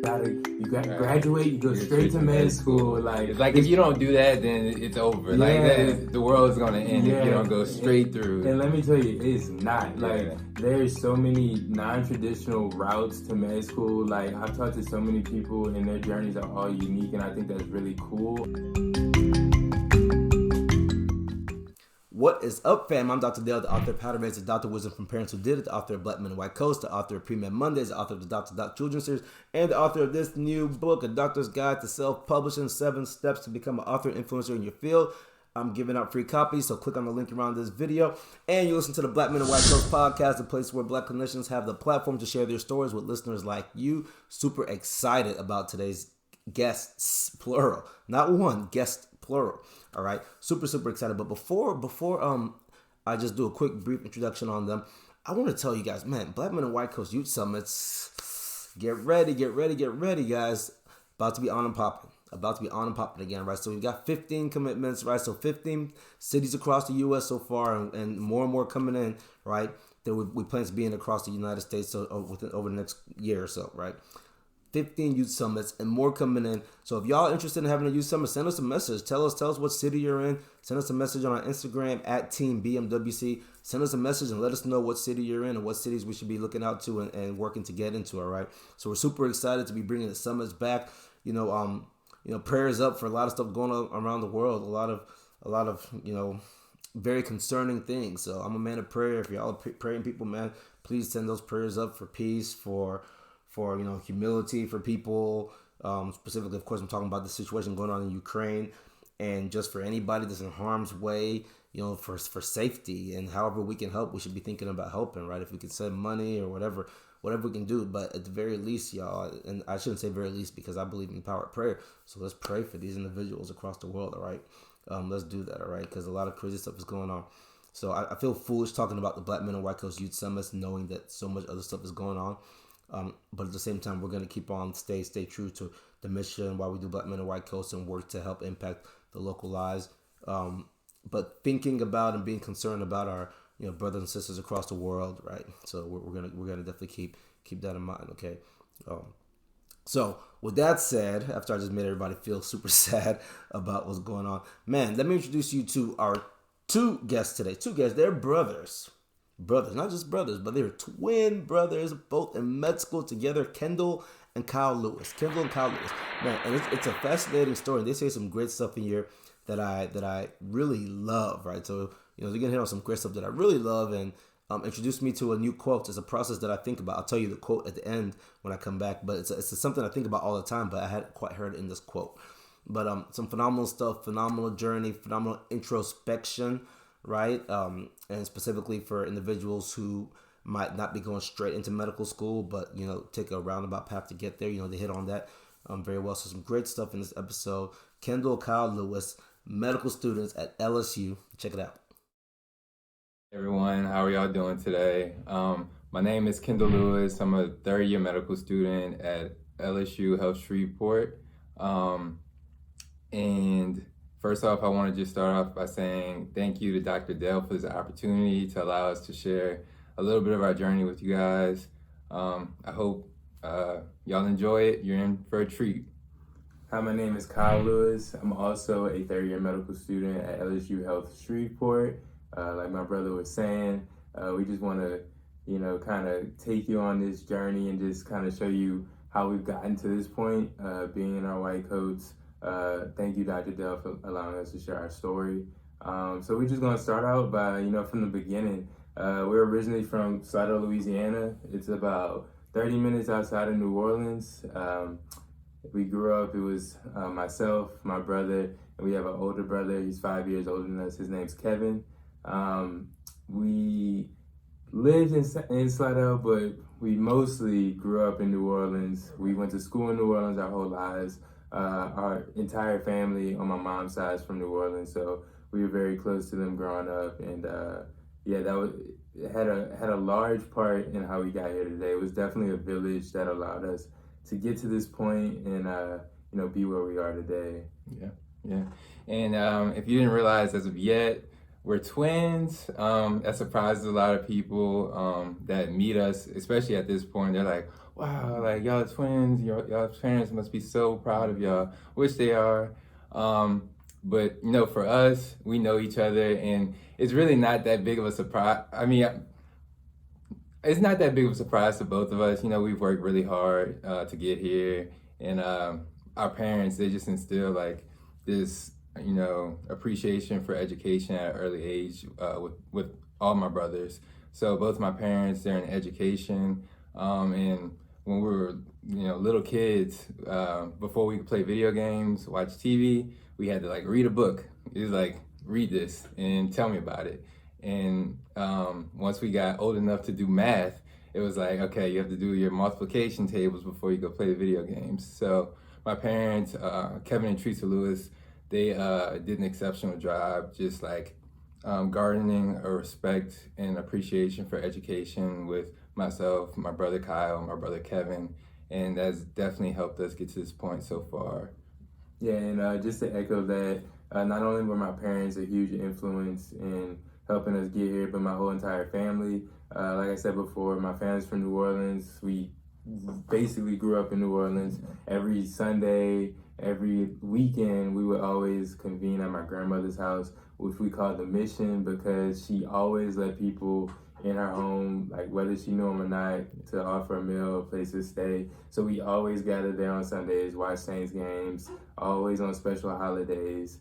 graduate, you go straight to med school. Like, it's like if you don't do that, then it's over. Yeah. Like the world's gonna end if you don't go straight through. And let me tell you, it's not. Like, there's so many non-traditional routes to med school. Like, I've talked to so many people, and their journeys are all unique, and I think that's really cool. What is up, fam? I'm Dr. Dale, the author of How to Raise a Doctor Wisdom from Parents Who Did It, the author of Black Men and White Coats, the author of Pre-Med Mondays, the author of the Dr. Doc Children's Series, and the author of this new book, A Doctor's Guide to Self-Publishing, 7 Steps to Become an Author and Influencer in Your Field. I'm giving out free copies, so click on the link around this video. And you listen to the Black Men and White Coats podcast, a place where Black clinicians have the platform to share their stories with listeners like you. Super excited about today's guests, plural. Not one, guest plural. All right, super excited. But before I just do a quick brief introduction on them, I want to tell you guys, man, Black Men and White Coast Youth Summits, get ready, guys. About to be on and popping again, right? So we've got 15 commitments, right? So 15 cities across the U.S. so far, and more coming in, right? That we plan to be in across the United States over the next year or so, right? 15 youth summits and more coming in. So if y'all interested in having a youth summit, send us a message. Tell us what city you're in. Send us a message on our Instagram at Team BMWC. Send us a message and let us know what city you're in and what cities we should be looking out to and working to get into. All right. So we're super excited to be bringing the summits back. Prayers up for a lot of stuff going on around the world. A lot of very concerning things. So I'm a man of prayer. If y'all are praying people, man, please send those prayers up for peace, for humility for people, specifically, of course, I'm talking about the situation going on in Ukraine, and just for anybody that's in harm's way, for safety, and however we can help, we should be thinking about helping, right? If we can send money or whatever we can do, but at the very least, y'all, and I shouldn't say very least because I believe in the power of prayer, so let's pray for these individuals across the world, all right? Let's do that, all right? Because a lot of crazy stuff is going on. So I feel foolish talking about the Black Men and White Coast Youth Summits, knowing that so much other stuff is going on. But at the same time, we're going to keep on stay true to the mission while we do Black Men and White Coast and work to help impact the local lives. But thinking about and being concerned about our brothers and sisters across the world, right? So we're gonna definitely keep that in mind. Okay. So with that said, after I just made everybody feel super sad about what's going on, man, let me introduce you to our two guests today. Two guests, they're brothers, not just brothers, but they're twin brothers, both in med school together. Kendall and Kyle Lewis. Man, and it's a fascinating story. They say some great stuff in here that I really love, right? So they're gonna hit on some great stuff that I really love, and introduced me to a new quote. It's a process that I think about. I'll tell you the quote at the end when I come back, but it's something I think about all the time, but I hadn't quite heard it in this quote. But some phenomenal stuff, phenomenal journey, phenomenal introspection, right? And specifically for individuals who might not be going straight into medical school, but take a roundabout path to get there. They hit on that very well. So some great stuff in this episode. Kendall, Kyle Lewis, medical students at LSU. Check it out. Hey everyone, how are y'all doing today? My name is Kendall Lewis. I'm a third-year medical student at LSU Health Shreveport. And first off, I want to just start off by saying thank you to Dr. Dale for this opportunity to allow us to share a little bit of our journey with you guys. I hope y'all enjoy it. You're in for a treat. Hi, my name is Kyle Lewis. I'm also a third-year medical student at LSU Health Shreveport. Like my brother was saying, we just want to, kind of take you on this journey and just kind of show you how we've gotten to this point, being in our white coats. Thank you, Dr. Dell, for allowing us to share our story. So we're just going to start out by, from the beginning. We're originally from Slidell, Louisiana. It's about 30 minutes outside of New Orleans. We grew up, it was myself, my brother, and we have an older brother. He's 5 years older than us. His name's Kevin. We lived in Slidell, but we mostly grew up in New Orleans. We went to school in New Orleans our whole lives. Our entire family on my mom's side is from New Orleans, so we were very close to them growing up. And it had a large part in how we got here today. It was definitely a village that allowed us to get to this point and be where we are today. Yeah. And if you didn't realize as of yet, we're twins. That surprises a lot of people that meet us, especially at this point. They're like, wow, like y'all are twins. Y'all's parents must be so proud of y'all, which they are. But for us, we know each other, and it's really not that big of a surprise. I mean, it's not that big of a surprise to both of us. We've worked really hard to get here, and our parents, they just instill like this, appreciation for education at an early age with all my brothers. So both my parents, they're in education, and when we were, little kids, before we could play video games, watch TV, we had to like read a book. It was like, read this and tell me about it. And once we got old enough to do math, it was like, okay, you have to do your multiplication tables before you go play video games. So my parents, Kevin and Teresa Lewis, they did an exceptional job, just like gardening a respect and appreciation for education with myself, my brother Kyle, my brother Kevin, and that's definitely helped us get to this point so far. Yeah, and just to echo that, not only were my parents a huge influence in helping us get here, but my whole entire family. Like I said before, my family's from New Orleans. We basically grew up in New Orleans. Every Sunday, every weekend, we would always convene at my grandmother's house, which we called the Mission, because she always let people in her home, like whether she knew them or not, to offer a meal, a place to stay. So we always gathered there on Sundays, watch Saints games, always on special holidays.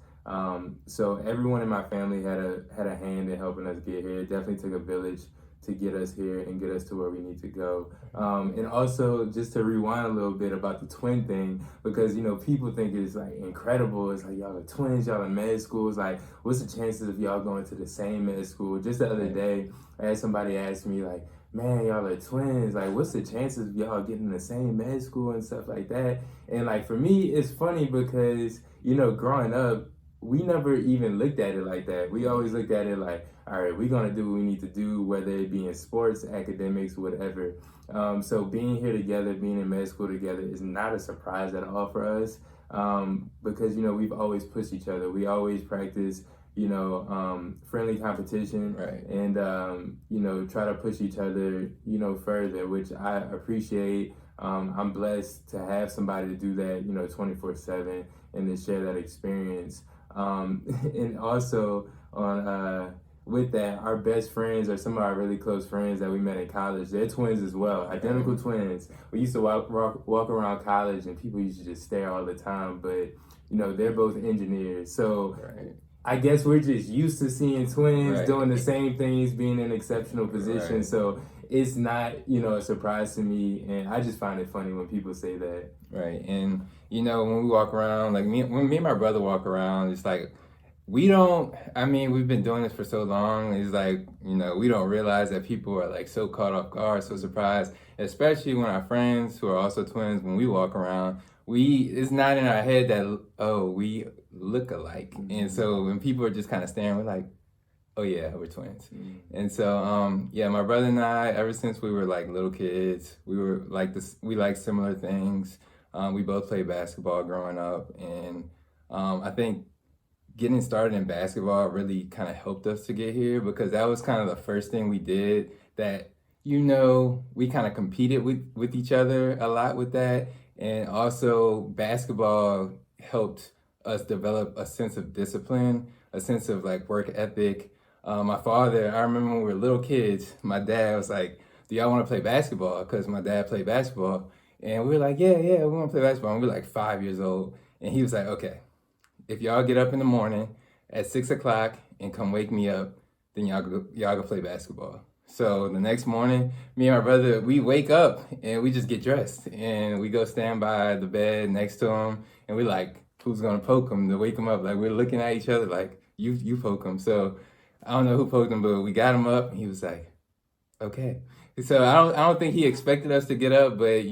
So everyone in my family had a hand in helping us get here. It definitely took a village to get us here and get us to where we need to go. And also, just to rewind a little bit about the twin thing, because people think it's like incredible. It's like, y'all are twins, y'all are med schools. Like, what's the chances of y'all going to the same med school? Just the other day, I had somebody ask me like, man, y'all are twins. Like, what's the chances of y'all getting the same med school and stuff like that? And like, for me, it's funny because, growing up, we never even looked at it like that. We always looked at it like, all right, we're going to do what we need to do, whether it be in sports, academics, whatever. So being here together, being in med school together is not a surprise at all for us, because, we've always pushed each other. We always practice, friendly competition, Right. And, try to push each other, further, which I appreciate. I'm blessed to have somebody to do that, 24/7 and to share that experience. And also with that, our best friends are some of our really close friends that we met in college. They're twins as well, identical twins. We used to walk around college and people used to just stare all the time, but they're both engineers. So Right. I guess we're just used to seeing twins Right. doing the same things, being in exceptional positions. Right. So it's not, a surprise to me. And I just find it funny when people say that. Right. And, when we walk around, like when me and my brother walk around, it's like, we've been doing this for so long. It's like, we don't realize that people are like so caught off guard, so surprised, especially when our friends who are also twins, when we walk around, it's not in our head that, oh, we look alike. Mm-hmm. And so when people are just kind of staring, we're like, oh yeah, we're twins. Mm-hmm. And so, my brother and I, ever since we were like little kids, we were like we like similar things. We both played basketball growing up. And I think getting started in basketball really kind of helped us to get here, because that was kind of the first thing we did that, we kind of competed with each other a lot with that. And also basketball helped us develop a sense of discipline, a sense of like work ethic. My father, I remember when we were little kids, my dad was like, do y'all want to play basketball? Because my dad played basketball. And we were like, yeah, we want to play basketball. And we were like 5 years old. And he was like, okay, if y'all get up in the morning at 6 o'clock and come wake me up, then y'all go play basketball. So the next morning, me and my brother, we wake up and we just get dressed and we go stand by the bed next to him, and we like, who's gonna poke him to wake him up? Like, we're looking at each other like, you poke him. So I don't know who poked him, but we got him up and he was like, okay. So I don't think he expected us to get up, but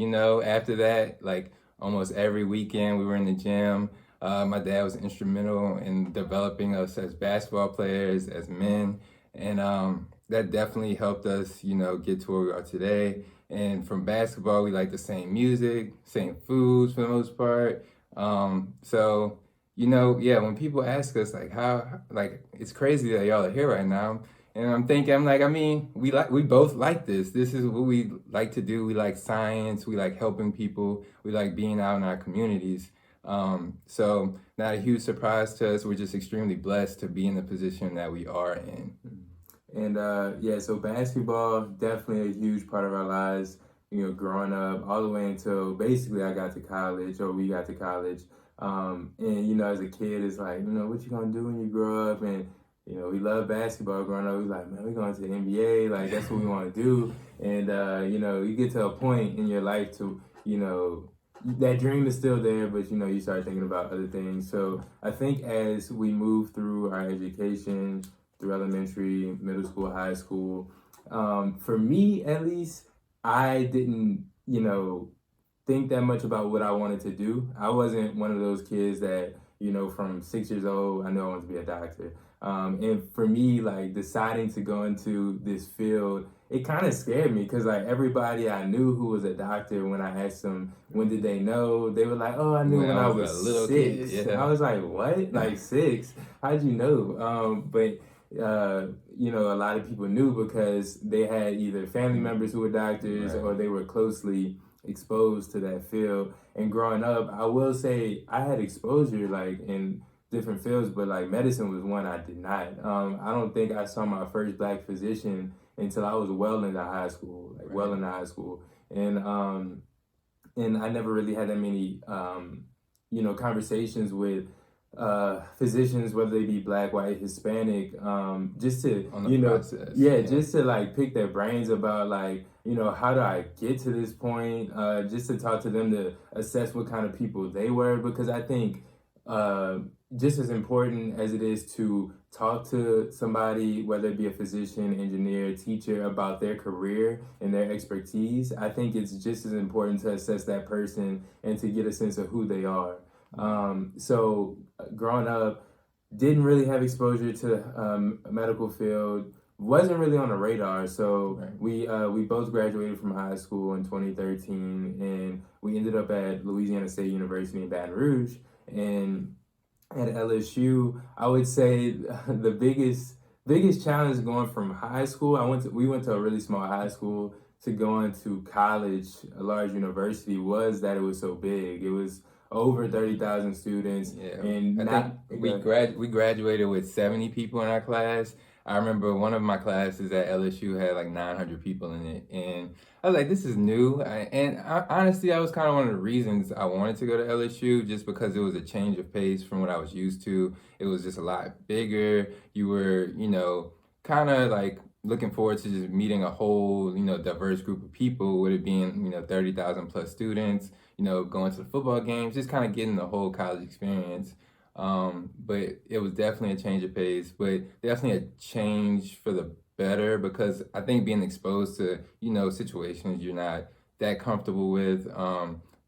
after that, like almost every weekend we were in the gym. My dad was instrumental in developing us as basketball players, as men, and that definitely helped us, get to where we are today. And from basketball, we like the same music, same foods for the most part. So yeah, when people ask us like how, like it's crazy that y'all are here right now, and I'm thinking, I'm like, I mean, we both like this. This is what we like to do. We like science. We like helping people. We like being out in our communities. So not a huge surprise to us. We're just extremely blessed to be in the position that we are in. And yeah, so basketball definitely a huge part of our lives. Growing up all the way until basically I got to college or we got to college. And as a kid, it's like what you gonna do when you grow up, and we love basketball growing up. We like, man, we going to the NBA, like that's what we want to do. And you get to a point in your life to that dream is still there, but you start thinking about other things. So I think as we move through our education, through elementary, middle school, high school, for me at least, I didn't think that much about what I wanted to do. I wasn't one of those kids that from 6 years old I knew I wanted to be a doctor. And for me, like deciding to go into this field, it kind of scared me because like everybody I knew who was a doctor, when I asked them when did they know, they were like, "Oh, I knew when I was a little 6." kid. Yeah. I was like, "What? Like 6? How'd you know?" But a lot of people knew because they had either family members who were doctors, Right. or they were closely exposed to that field. And growing up, I will say I had exposure like in different fields, but like medicine was one I did not. I don't think I saw my first black physician until I was well into high school, well into high school. And I never really had that many conversations with physicians, whether they be black, white, Hispanic, just to On the process. just to like pick their brains about like how do I get to this point, just to talk to them to assess what kind of people they were, because I think just as important as it is to talk to somebody, whether it be a physician, engineer, teacher, about their career and their expertise, I think it's just as important to assess that person and to get a sense of who they are. So growing up, didn't really have exposure to medical field, wasn't really on the radar. So we both graduated from high school in 2013, and we ended up at Louisiana State University in Baton Rouge. And at LSU, I would say the biggest challenge going from high school, we went to a really small high school, to going to college, a large university, was that it was so big. It was over 30,000 students. Yeah, and I think we graduated with 70 people in our class. I remember one of my classes at LSU had like 900 people in it, and I was like, this is new. Honestly, I was kind of one of the reasons I wanted to go to LSU, just because it was a change of pace from what I was used to. It was just a lot bigger. You were, kind of like looking forward to just meeting a whole, diverse group of people, with it being, 30,000 plus students, going to the football games, just kind of getting the whole college experience. But it was definitely a change of pace, but definitely a change for the better, because I think being exposed to, situations you're not that comfortable with,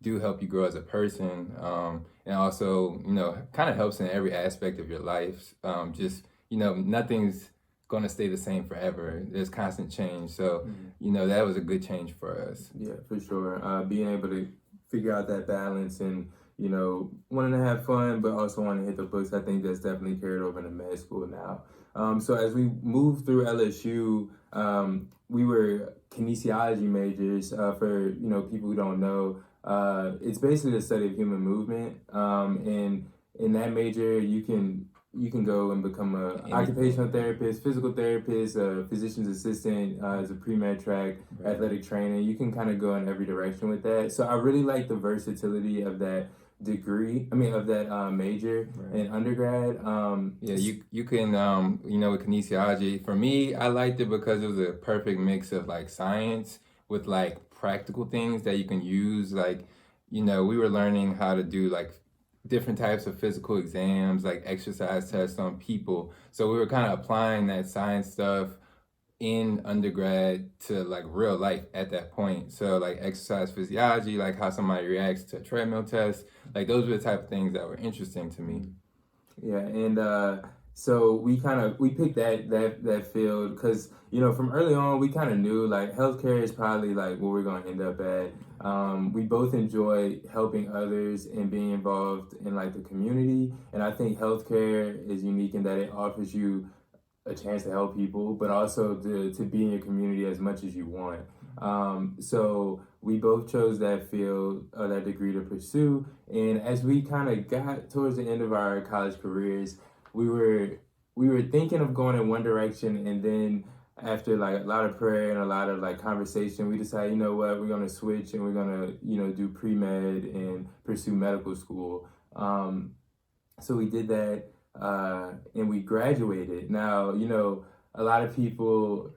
do help you grow as a person. And also, kind of helps in every aspect of your life. Nothing's going to stay the same forever. There's constant change. So, that was a good change for us. Yeah, for sure. Being able to figure out that balance and, wanting to have fun, but also wanting to hit the books, I think that's definitely carried over into med school now. So as we moved through LSU, we were kinesiology majors. For, people who don't know, it's basically the study of human movement. And in that major, you can go and become an occupational therapist, physical therapist, a physician's assistant, as a pre-med track, athletic trainer. You can kind of go in every direction with that. So I really like the versatility of that degree. Of that major in undergrad. You can, with kinesiology, for me, I liked it because it was a perfect mix of like science with like practical things that you can use. Like, we were learning how to do like different types of physical exams, like exercise tests on people. So we were kind of applying that science stuff in undergrad to like real life at that point. So like exercise physiology, like how somebody reacts to a treadmill test, like those were the type of things that were interesting to me. Yeah, and so we picked that field because from early on we kind of knew like healthcare is probably like where we're gonna end up at. We both enjoy helping others and being involved in like the community. And I think healthcare is unique in that it offers you a chance to help people, but also to be in your community as much as you want. So we both chose that field, that degree to pursue. And as we kind of got towards the end of our college careers, we were thinking of going in one direction, and then after like a lot of prayer and a lot of like conversation, we decided, you know what, we're gonna switch and we're gonna, do pre-med and pursue medical school. So we did that, and we graduated. Now, a lot of people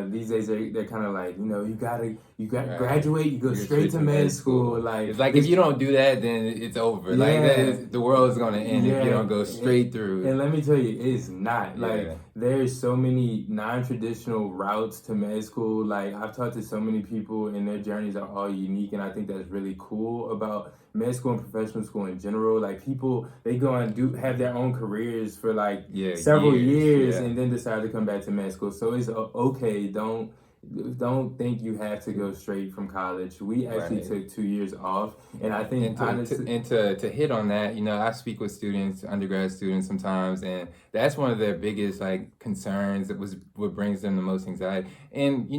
these days they're kind of like, you gotta Right. graduate, you go straight to med school. Like It's like if you don't do that, then it's over. Like the world is gonna end if you don't go straight through. And let me tell you, it's not. Yeah. Like there's so many non-traditional routes to med school. Like I've talked to so many people, and their journeys are all unique, and I think that's really cool about med school and professional school in general. Like people, they go and have their own careers for like several years, and then decide to come back to med school. So it's okay. Don't think you have to go straight from college. We actually took 2 years off, and I think to hit on that, I speak with students, undergrad students sometimes, and that's one of their biggest like concerns. It was what brings them the most anxiety. And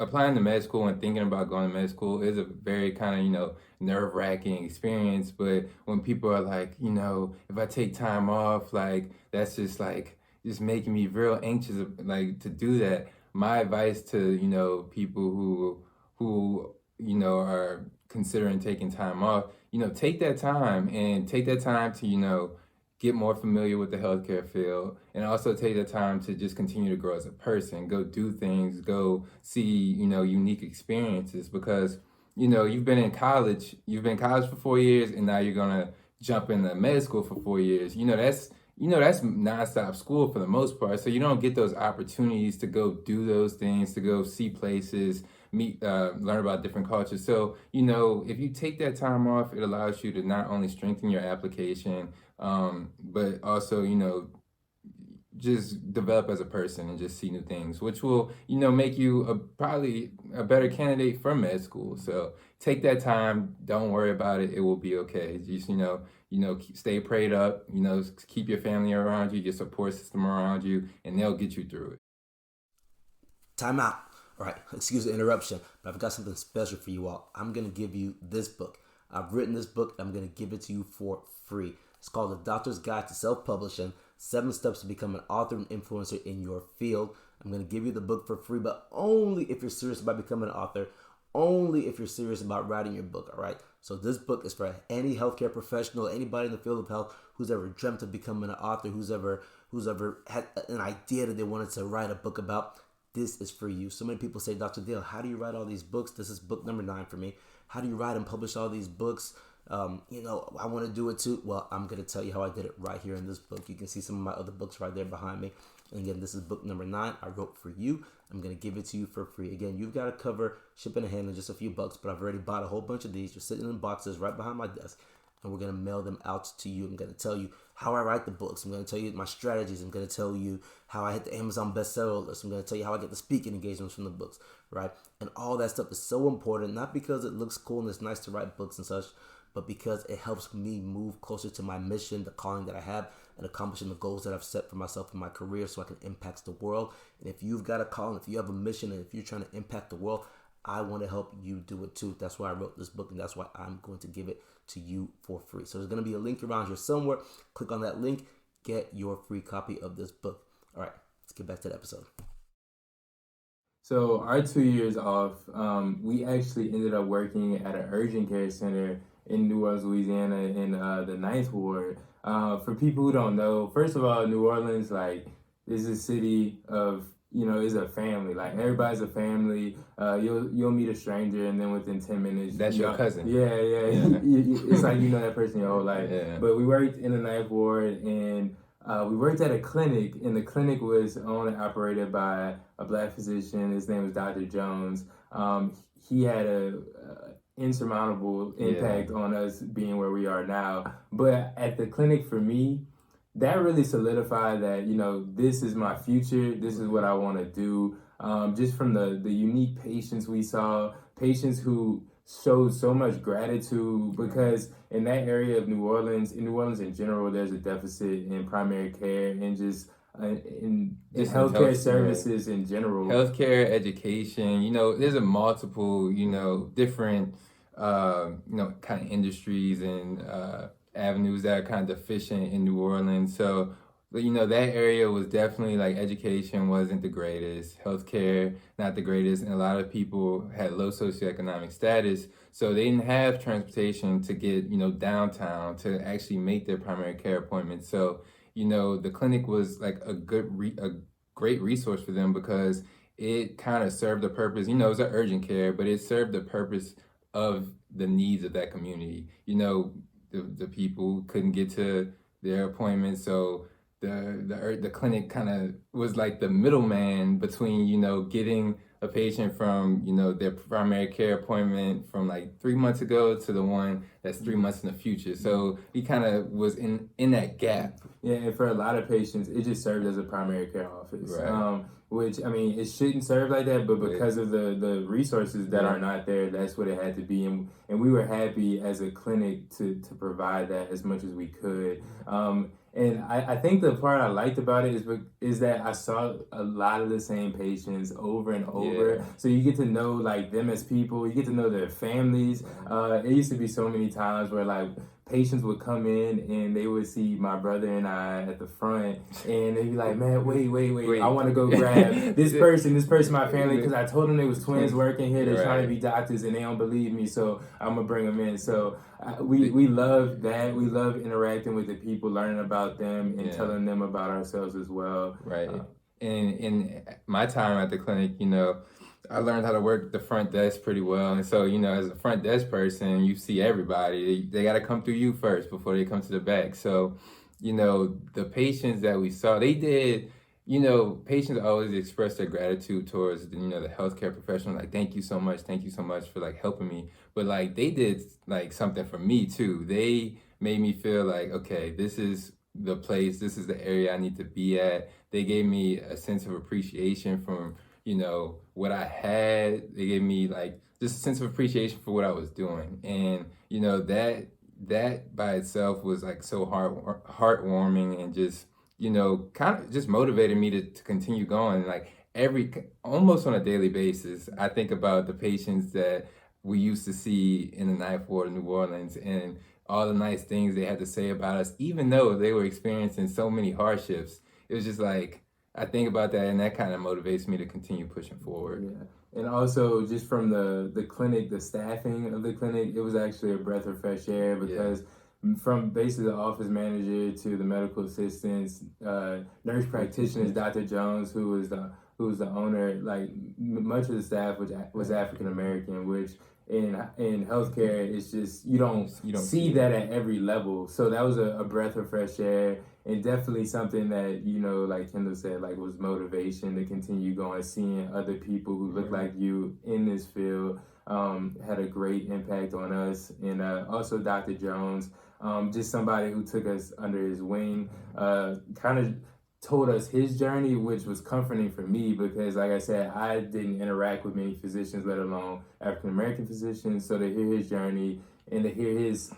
applying to med school and thinking about going to med school is a very kind of nerve-wracking experience. But when people are like, if I take time off, like that's just making me real anxious, like to do that. My advice to people who are considering taking time off, take that time to get more familiar with the healthcare field, and also take the time to just continue to grow as a person. Go do things, go see unique experiences, because you've been in college for 4 years, and now you're gonna jump into med school for 4 years. That's nonstop school for the most part. So you don't get those opportunities to go do those things, to go see places, meet, learn about different cultures. So, if you take that time off, it allows you to not only strengthen your application, but also, just develop as a person and just see new things, which will, make you probably a better candidate for med school. So take that time. Don't worry about it. It will be okay. Just, stay prayed up, keep your family around you, your support system around you, and they'll get you through it. Time out. All right, excuse the interruption, but I've got something special for you all. I'm going to give you this book. I've written this book. I'm going to give it to you for free. It's called The Doctor's Guide to Self-Publishing, 7 Steps to Become an Author and Influencer in Your Field. I'm going to give you the book for free, but only if you're serious about becoming an author, only if you're serious about writing your book, all right? So this book is for any healthcare professional, anybody in the field of health who's ever dreamt of becoming an author, who's ever had an idea that they wanted to write a book about. This is for you. So many people say, Dr. Dale, how do you write all these books? This is book number 9 for me. How do you write and publish all these books? I want to do it too. Well, I'm going to tell you how I did it right here in this book. You can see some of my other books right there behind me. And again, this is book number 9 I wrote for you. I'm going to give it to you for free. Again, you've got to cover shipping and handling, just a few bucks, but I've already bought a whole bunch of these. You're sitting in boxes right behind my desk, and we're going to mail them out to you. I'm going to tell you how I write the books. I'm going to tell you my strategies. I'm going to tell you how I hit the Amazon bestseller list. I'm going to tell you how I get the speaking engagements from the books, right? And all that stuff is so important, not because it looks cool and it's nice to write books and such, but because it helps me move closer to my mission, the calling that I have, and accomplishing the goals that I've set for myself in my career so I can impact the world. And if you've got a calling, if you have a mission, and if you're trying to impact the world, I want to help you do it too. That's why I wrote this book, and that's why I'm going to give it to you for free. So there's going to be a link around here somewhere. Click on that link, get your free copy of this book. All right, let's get back to the episode. So our 2 years off, we actually ended up working at an urgent care center in New Orleans, Louisiana, in the 9th Ward. For people who don't know, first of all, New Orleans, is a city of, is a family. Like, everybody's a family. You'll meet a stranger, and then within 10 minutes... That's your cousin. Yeah. It's like that person your whole life. Yeah. But we worked in the 9th Ward, and we worked at a clinic, and the clinic was owned and operated by a Black physician. His name was Dr. Jones. He had a insurmountable impact on us being where we are now. But at the clinic, for me, that really solidified that, this is my future. This is what I want to do. Just from the unique patients we saw, patients who showed so much gratitude because in that area of New Orleans in general, there's a deficit in primary care and just in Just in healthcare health, services in general. healthcare, education. There's a multiple, different, kind of industries and avenues that are kind of deficient in New Orleans. So, but, that area was definitely like education wasn't the greatest, healthcare not the greatest, and a lot of people had low socioeconomic status, so they didn't have transportation to get, downtown to actually make their primary care appointments. So, the clinic was like a great resource for them because it kind of served the purpose. It was an urgent care, but it served the purpose of the needs of that community. The people couldn't get to their appointments, so the clinic kind of was like the middleman between getting a patient from their primary care appointment from like 3 months ago to the one that's 3 months in the future. So he kind of was in that gap. Yeah, and for a lot of patients, it just served as a primary care office. Right. Which, I mean, it shouldn't serve like that, but because of the resources that are not there, that's what it had to be. And we were happy as a clinic to provide that as much as we could. And I think the part I liked about it is that I saw a lot of the same patients over and over. Yeah. So you get to know like them as people, you get to know their families. It used to be so many times where like patients would come in and they would see my brother and I at the front and they'd be like, man, wait. I want to go grab this person, my family, because I told them they was twins working here. They're trying to be doctors and they don't believe me, so I'm going to bring them in. So we love that. We love interacting with the people, learning about them and telling them about ourselves as well. Right. In my time at the clinic, I learned how to work the front desk pretty well. And so, as a front desk person, you see everybody. They got to come through you first before they come to the back. So, the patients that we saw, they did, patients always express their gratitude towards, the healthcare professional. Like, thank you so much for like helping me. But like, they did like something for me too. They made me feel like, okay, this is the place, this is the area I need to be at. They gave me a sense of appreciation from, what I had. They gave me like just a sense of appreciation for what I was doing. And, that by itself was like so heartwarming and just, kind of just motivated me to continue going. Like almost on a daily basis, I think about the patients that we used to see in the Ninth Ward of New Orleans and all the nice things they had to say about us, even though they were experiencing so many hardships. It was just like, I think about that and that kind of motivates me to continue pushing forward. Yeah. And also just from the clinic, the staffing of the clinic, it was actually a breath of fresh air because from basically the office manager to the medical assistants, nurse practitioners, Dr. Jones, who was the owner, like much of the staff was African American, which in healthcare it's just you don't see that at every level. So that was a breath of fresh air and definitely something that, like Kendall said, like was motivation to continue going, seeing other people who look like you in this field had a great impact on us. And also Dr. Jones, just somebody who took us under his wing, kind of told us his journey, which was comforting for me because, like I said, I didn't interact with many physicians, let alone African American physicians. So to hear his journey and to hear his,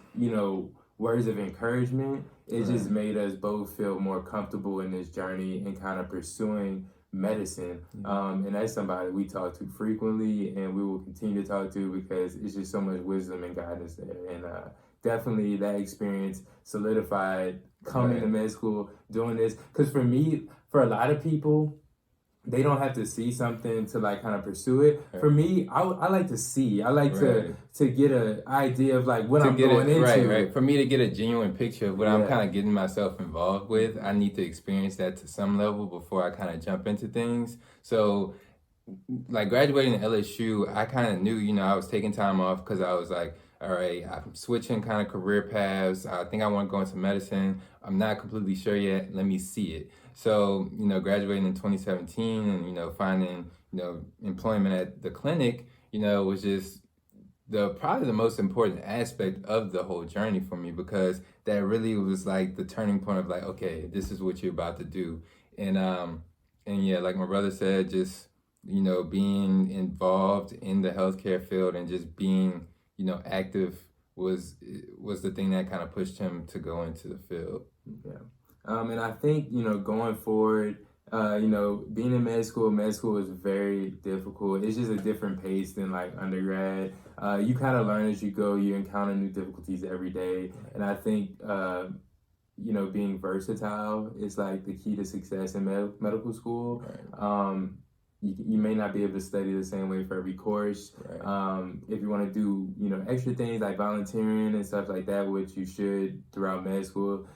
words of encouragement, it just made us both feel more comfortable in this journey and kind of pursuing medicine. And that's somebody we talk to frequently and we will continue to talk to because it's just so much wisdom and guidance there. And definitely that experience solidified coming to med school, doing this. Because for me, for a lot of people, they don't have to see something to like kind of pursue it. For me, I like to see. I like to get an idea of like what I'm going into. Right. For me to get a genuine picture of what I'm kind of getting myself involved with, I need to experience that to some level before I kind of jump into things. So like graduating at LSU, I kind of knew, I was taking time off because I was like, all right, I'm switching kind of career paths. I think I want to go into medicine. I'm not completely sure yet. Let me see it. So, graduating in 2017 and, finding, employment at the clinic, was just probably the most important aspect of the whole journey for me because that really was like the turning point of like, okay, this is what you're about to do. And yeah, like my brother said, just, being involved in the healthcare field and just being active was the thing that kind of pushed him to go into the field. Yeah. And I think, going forward, being in med school is very difficult. It's just a different pace than like undergrad. You kind of learn as you go. You encounter new difficulties every day. And I think, being versatile is like the key to success in medical school. Right. You may not be able to study the same way for every course. Right. If you want to do, extra things like volunteering and stuff like that, which you should throughout med school,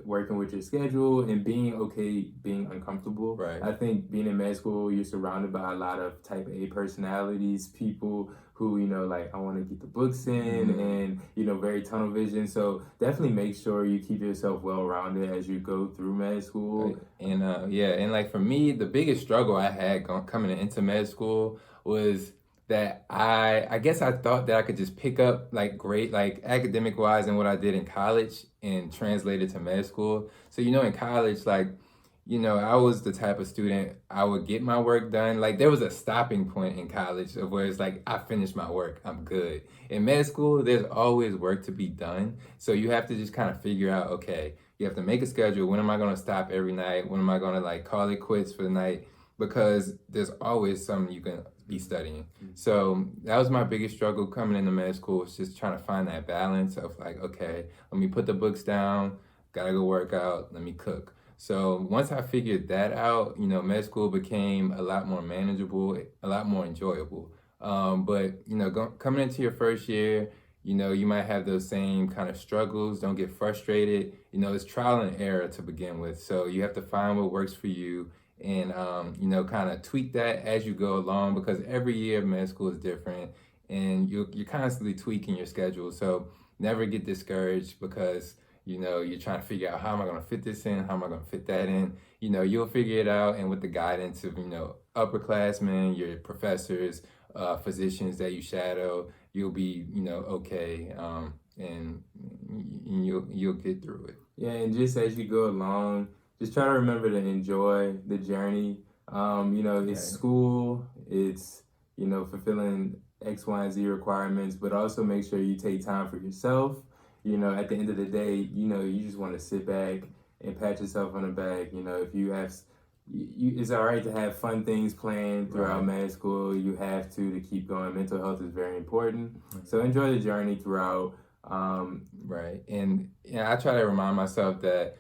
working with your schedule and being okay being uncomfortable. Right. I think being in med school, you're surrounded by a lot of type A personalities, people who, like, I want to get the books in and, very tunnel vision. So definitely make sure you keep yourself well-rounded as you go through med school. Right. And and like for me, the biggest struggle I had coming into med school was that I guess I thought that I could just pick up like great, like academic wise and what I did in college and translate it to med school. So, in college, like, I was the type of student, I would get my work done. Like there was a stopping point in college of where it's like, I finished my work, I'm good. In med school, there's always work to be done. So you have to just kind of figure out, okay, you have to make a schedule. When am I going to stop every night? When am I going to like call it quits for the night? Because there's always something you can be studying. So that was my biggest struggle coming into med school, was just trying to find that balance of like, okay, let me put the books down, gotta go work out, let me cook. So once I figured that out, med school became a lot more manageable, a lot more enjoyable. But coming into your first year, you might have those same kind of struggles. Don't get frustrated. It's trial and error to begin with. So you have to find what works for you and, kind of tweak that as you go along, because every year of med school is different and you're constantly tweaking your schedule. So never get discouraged because you're trying to figure out, how am I going to fit this in? How am I going to fit that in? You'll figure it out. And with the guidance of, upperclassmen, your professors, physicians that you shadow, you'll be, okay. And you'll get through it. Yeah. And just as you go along, just try to remember to enjoy the journey. It's school, it's, fulfilling X, Y, and Z requirements, but also make sure you take time for yourself. At the end of the day, you just want to sit back and pat yourself on the back. If you have, it's all right to have fun things planned throughout med school. You have to keep going. Mental health is very important. So enjoy the journey throughout. Right. And I try to remind myself that,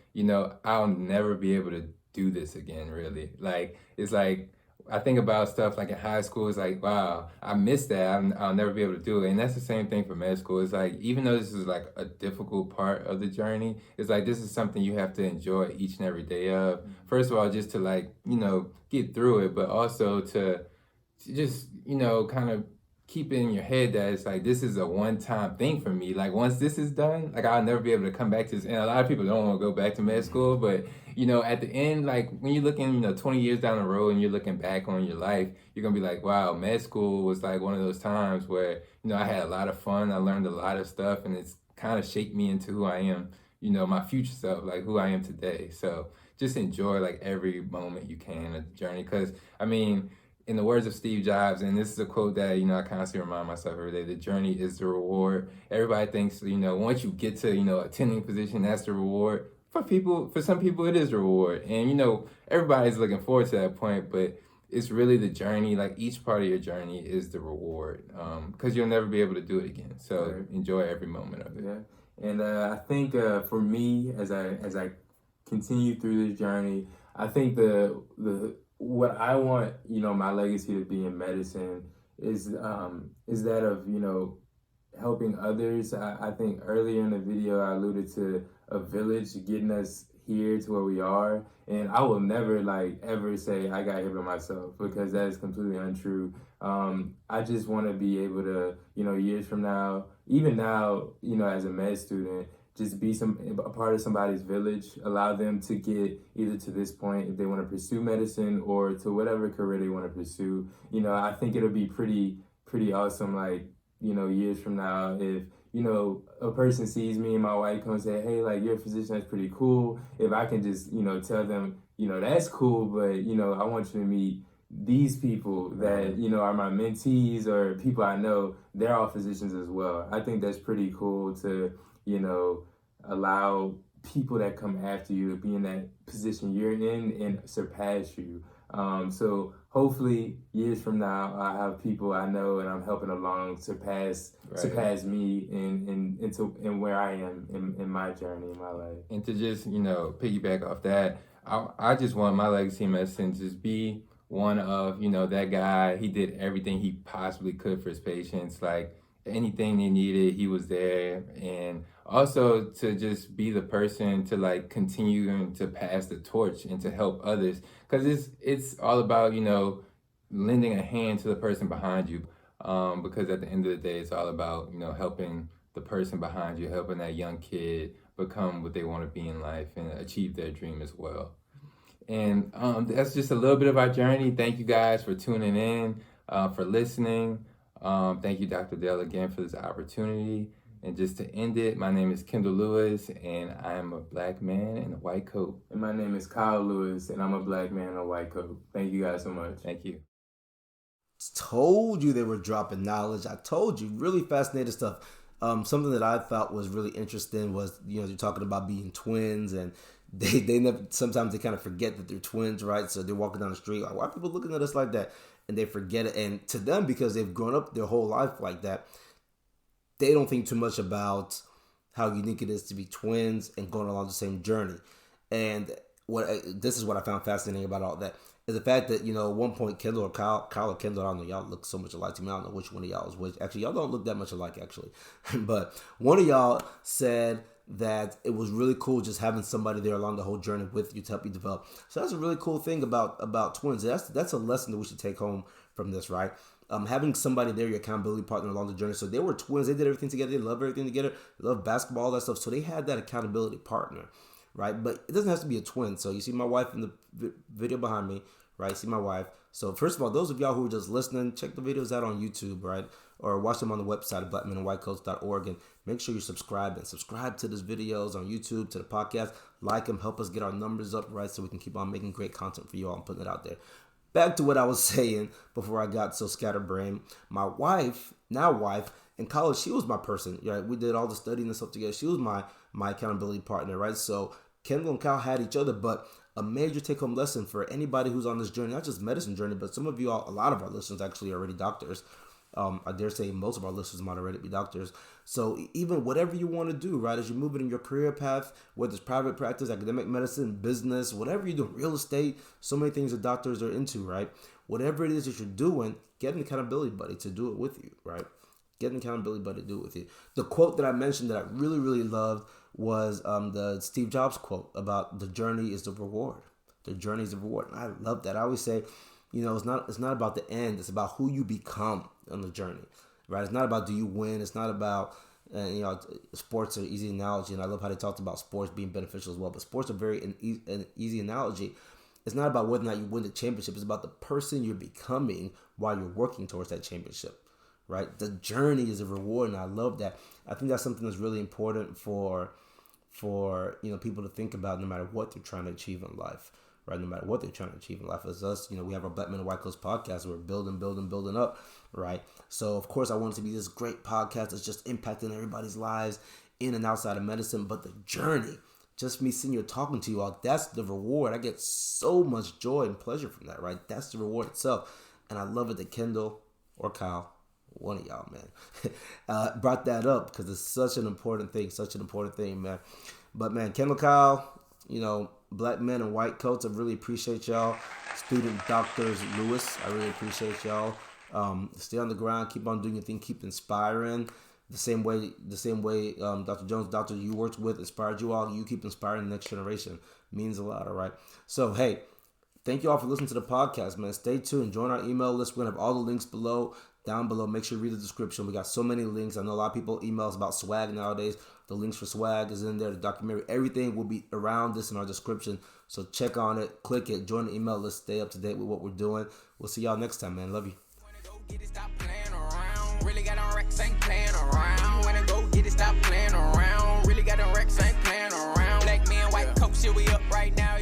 I'll never be able to do this again, really. Like, it's like, I think about stuff like in high school, it's like, wow, I missed that. I'll never be able to do it. And that's the same thing for med school. It's like, even though this is like a difficult part of the journey, it's like, this is something you have to enjoy each and every day of. First of all, just to like, get through it, but also to just, kind of keep it in your head that it's like, this is a one-time thing for me. Like once this is done, like I'll never be able to come back to this. And a lot of people don't want to go back to med school, but at the end, like when you're looking, 20 years down the road and you're looking back on your life, you're going to be like, wow, med school was like one of those times where, I had a lot of fun. I learned a lot of stuff and it's kind of shaped me into who I am, my future self, like who I am today. So just enjoy like every moment you can of the journey. Cause in the words of Steve Jobs, and this is a quote that, I constantly remind myself every day, the journey is the reward. Everybody thinks, once you get to, a tending position, that's the reward. For some people, it is the reward. And, everybody's looking forward to that point, but it's really the journey. Like each part of your journey is the reward, because you'll never be able to do it again. So enjoy every moment of it. Yeah. And I think for me, as I continue through this journey, I think what I want, my legacy to be in medicine is that of, helping others. I think earlier in the video, I alluded to a village getting us here to where we are. And I will never ever say I got here by myself, because that is completely untrue. I just want to be able to, years from now, even now, as a med student, just be a part of somebody's village, allow them to get either to this point if they want to pursue medicine or to whatever career they want to pursue. I think it'll be pretty awesome, years from now, if, a person sees me and my wife comes and say, hey, you're a physician, that's pretty cool. If I can just, tell them, that's cool, but, I want you to meet, these people that, you know, are my mentees or people I know, they're all physicians as well. I think that's pretty cool to, you know, allow people that come after you to be in that position you're in and surpass you. So hopefully years from now, I have people I know and I'm helping along surpass me in where I am in my journey in my life. And to just, you know, piggyback off that, I just want my legacy in medicine to just be one of, you know, that guy. He did everything he possibly could for his patients. Like anything they needed, he was there. And also to just be the person to like continue to pass the torch and to help others. Because it's all about, you know, lending a hand to the person behind you. Because at the end of the day, it's all about, you know, helping the person behind you, helping that young kid become what they want to be in life and achieve their dream as well. And that's just a little bit of our journey. Thank you guys for tuning in, for listening. Thank you, Dr. Dell, again for this opportunity. And just to end it, my name is Kendall Lewis, and I am a black man in a white coat. And my name is Kyle Lewis, and I'm a black man in a white coat. Thank you guys so much. Thank you. Told you they were dropping knowledge. I told you, really fascinating stuff. Something that I thought was really interesting was, you know, you're talking about being twins, and they never, sometimes they kind of forget that they're twins, right? So they're walking down the street, like, why are people looking at us like that? And they forget it. And to them, because they've grown up their whole life like that, they don't think too much about how unique it is to be twins and going along the same journey. And this is what I found fascinating about all that, is the fact that, you know, at one point, Kendall or Kyle or Kendall, I don't know, y'all look so much alike to me. I don't know which one of y'all is which. Actually, y'all don't look that much alike, actually. But one of y'all said that it was really cool just having somebody there along the whole journey with you to help you develop. So that's a really cool thing about twins. That's a lesson that we should take home from this, right? Having somebody there, your accountability partner along the journey. So they were twins. They did everything together. They loved everything together. They loved basketball, all that stuff. So they had that accountability partner, right? But it doesn't have to be a twin. So you see my wife in the video behind me, right? See my wife. So first of all, those of y'all who are just listening, check the videos out on YouTube, right? Or watch them on the website at blackmenandwhitecoats.org, and make sure you subscribe to these videos on YouTube, to the podcast. Like them, help us get our numbers up, right? So we can keep on making great content for you all and putting it out there. Back to what I was saying before I got so scatterbrained. My wife, now wife, in college, she was my person, right? We did all the studying and stuff together. She was my accountability partner, right? So Kendall and Kyle had each other, but a major take-home lesson for anybody who's on this journey, not just medicine journey, but some of you all, a lot of our listeners actually are already doctors. I dare say most of our listeners might already be doctors. So even whatever you want to do, right, as you're moving in your career path, whether it's private practice, academic medicine, business, whatever you do, real estate, so many things that doctors are into, right? Whatever it is that you're doing, get an accountability buddy to do it with you, right? Get an accountability buddy to do it with you. The quote that I mentioned that I really, really loved was the Steve Jobs quote about the journey is the reward. The journey is the reward. And I love that. I always say, you know, it's not about the end. It's about who you become on the journey, right? It's not about do you win. It's not about, you know, sports are an easy analogy. And I love how they talked about sports being beneficial as well. But sports are an easy analogy. It's not about whether or not you win the championship. It's about the person you're becoming while you're working towards that championship, right? The journey is a reward. And I love that. I think that's something that's really important for you know, people to think about no matter what they're trying to achieve in life. Right, no matter what they're trying to achieve in life. As us, you know, we have our Black Men and White Coats podcast. We're building up, right? So, of course, I want it to be this great podcast that's just impacting everybody's lives in and outside of medicine. But the journey, just me sitting here talking to you all, that's the reward. I get so much joy and pleasure from that, right? That's the reward itself. And I love it that Kendall or Kyle, one of y'all, man, brought that up because it's such an important thing, man. But, man, Kendall, Kyle, you know, Black Men and White Coats, I really appreciate y'all. Student Doctors Lewis, I really appreciate y'all. Stay on the ground, keep on doing your thing, keep inspiring. The same way Dr. Jones, doctor you worked with, inspired you all. You keep inspiring the next generation. Means a lot, all right? So, hey, thank you all for listening to the podcast, man. Stay tuned. Join our email list. We're going to have all the links down below. Make sure you read the description. We got so many links. I know a lot of people email us about swag nowadays. The links for swag is in there. The documentary, everything will be around this in our description. So check on it, click it, join the email list, stay up to date with what we're doing. We'll see y'all next time, man. Love you. Really got on Rex, ain't playing around. When I go get it, stop playing around. Really got on Rex, ain't playing around. Black men, white coats, here we up right now.